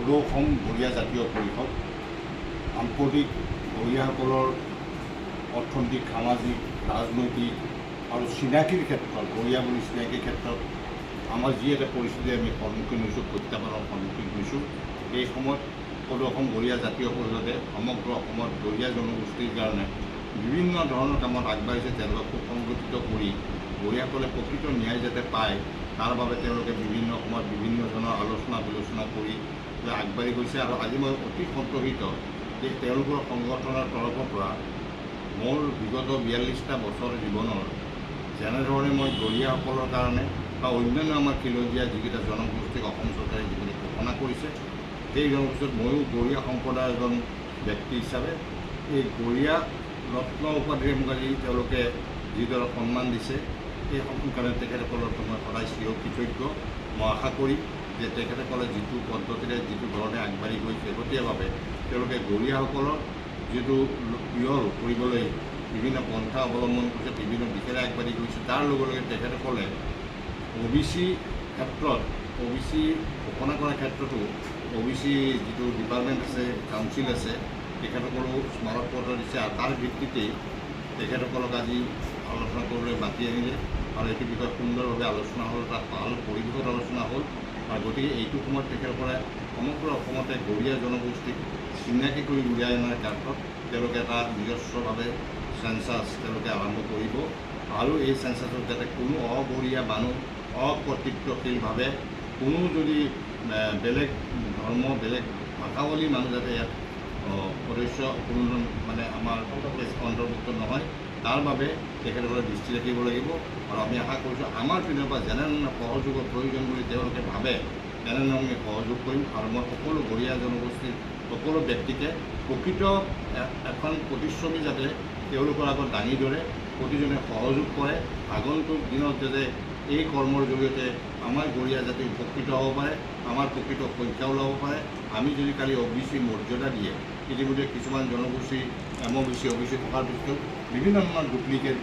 সদৌ অসম গৰীয়া জাতীয় পৰিষদ সাম্প্ৰতিক গৰীয়াসকলৰ অৰ্থনৈতিক, সামাজিক, ৰাজনৈতিক আৰু চিনাকিৰ ক্ষেত্ৰত, গৰীয়া বুলি চিনাকিৰ ক্ষেত্ৰত আমাৰ যি এটা পৰিস্থিতি আমি সন্মুখীন হৈছোঁ, প্ৰত্যাহ্বানৰ সন্মুখীন হৈছোঁ, এই সময়ত সদৌ অসম গৰীয়া জাতীয় পৰিষদে সমগ্ৰ অসমত গৰীয়া জনগোষ্ঠীৰ কাৰণে বিভিন্ন ধৰণৰ কামত আগবাঢ়িছে। তেওঁলোকক সুসংগঠিত কৰি গৰীয়াসকলে প্ৰকৃত ন্যায় যাতে পায়, তাৰ বাবে তেওঁলোকে বিভিন্ন সময়ত বিভিন্ন ধৰণৰ আলোচনা বিলোচনা কৰি আগবাঢ়ি গৈছে। আৰু আজি মই অতি সন্তোষিত যে তেওঁলোকৰ সংগঠনৰ তৰফৰ পৰা মোৰ বিগত 42টা বছৰ জীৱনৰ যেনেধৰণে মই গৰীয়াসকলৰ কাৰণে বা অন্যান্য আমাৰ খিলঞ্জীয়া যিকেইটা জনগোষ্ঠীক অসম চৰকাৰে যিখিনি ঘোষণা কৰিছে, সেই জনগোষ্ঠীত ময়ো গৰীয়া সম্প্ৰদায়ৰ এজন ব্যক্তি হিচাপে এই গৰীয়া ৰত্ন উপাধিৰে মোক আজি তেওঁলোকে যিদৰে সন্মান দিছে, সেই কাৰণে তেখেতসকলৰ মই সদায় চিৰকৃতজ্ঞ। মই আশা কৰি যে তেখেতসকলে যিটো পদ্ধতিৰে যিটো ধৰণে আগবাঢ়ি গৈ শেহতীয়াভাৱে তেওঁলোকে গৰীয়াসকলৰ যিটো পিয়ৰ কৰিবলৈ বিভিন্ন পন্থা অৱলম্বন কৰিছে, বিভিন্ন দিশেৰে আগবাঢ়ি গৈছে, তাৰ লগে লগে তেখেতসকলে OBC ক্ষেত্ৰত, OBC ঘোষণা কৰাৰ ক্ষেত্ৰতো OBC যিটো ডিপাৰ্টমেণ্ট আছে, কাউন্সিল আছে, তেখেতসকলেও স্মাৰক পত্ৰ দিছে। আৰু তাৰ ভিত্তিতেই তেখেতসকলক আজি আলোচনা কৰিবলৈ মাতি আনিলে আৰু এইটো বিষয়ে সুন্দৰভাৱে আলোচনা হ'ল, তাত ভাল পৰিৱেশত আলোচনা হ'ল। আৰু গতিকে এইটো সময়ত তেখেতসকলে সমগ্ৰ অসমতে গৰীয়া জনগোষ্ঠীক চিনাকি কৰি উলিয়াই অনাৰ ক্ষেত্ৰত তেওঁলোকে এটা নিজস্বভাৱে চেঞ্চাছ তেওঁলোকে আৰম্ভ কৰিব। আৰু এই চেঞ্চাছত যাতে কোনো অগৰীয়া মানুহ অকৰ্তৃত্বশীলভাৱে কোনো যদি বেলেগ ধৰ্ম, বেলেগ ভাষাৱলী মানুহ যাতে ইয়াত সদস্য কোনো মানে আমাৰ অন্তৰ্ভুক্ত নহয়, তাৰ বাবে তেখেতসকলে দৃষ্টি ৰাখিব লাগিব। আৰু আমি আশা কৰিছোঁ আমাৰ পিনৰ পৰা যেনেধৰণে সহযোগৰ প্ৰয়োজন বুলি তেওঁলোকে ভাবে, তেনেধৰণে আমি সহযোগ কৰিম। আৰু মই সকলো গৰীয়া জনগোষ্ঠীৰ সকলো ব্যক্তিকে প্ৰকৃত এখন প্ৰতিচ্ছবি যাতে তেওঁলোকৰ আগত দাঙি ধৰে, প্ৰতিজনে সহযোগ কৰে। আগন্তুক দিনত যাতে এই কৰ্মৰ জৰিয়তে আমাৰ গৰীয়া জাতি উপকৃত হ'ব পাৰে, আমাৰ প্ৰকৃত সংখ্যা ওলাব পাৰে। আমি যদি কালি OBC মৰ্যাদা দিয়ে, ইতিমধ্যে কিছুমান জনগোষ্ঠী OBC থকাৰ পিছতো বিভিন্ন ধৰণৰ ডুপ্লিকেট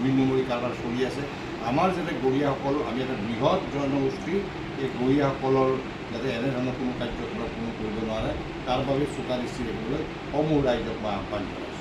2 নম্বৰী কাৰবাৰ চলি আছে। আমাৰ যাতে গৰীয়াসকল, আমি এটা বৃহৎ জনগোষ্ঠী, এই গৰীয়াসকলৰ যাতে এনেধৰণৰ কোনো কাৰ্যকলাপ কোনো কৰিব নোৱাৰে, তাৰ বাবে চোকা দৃষ্টি ৰাখিবলৈ সমূহ ৰাইজক মই আহ্বান জনাইছোঁ।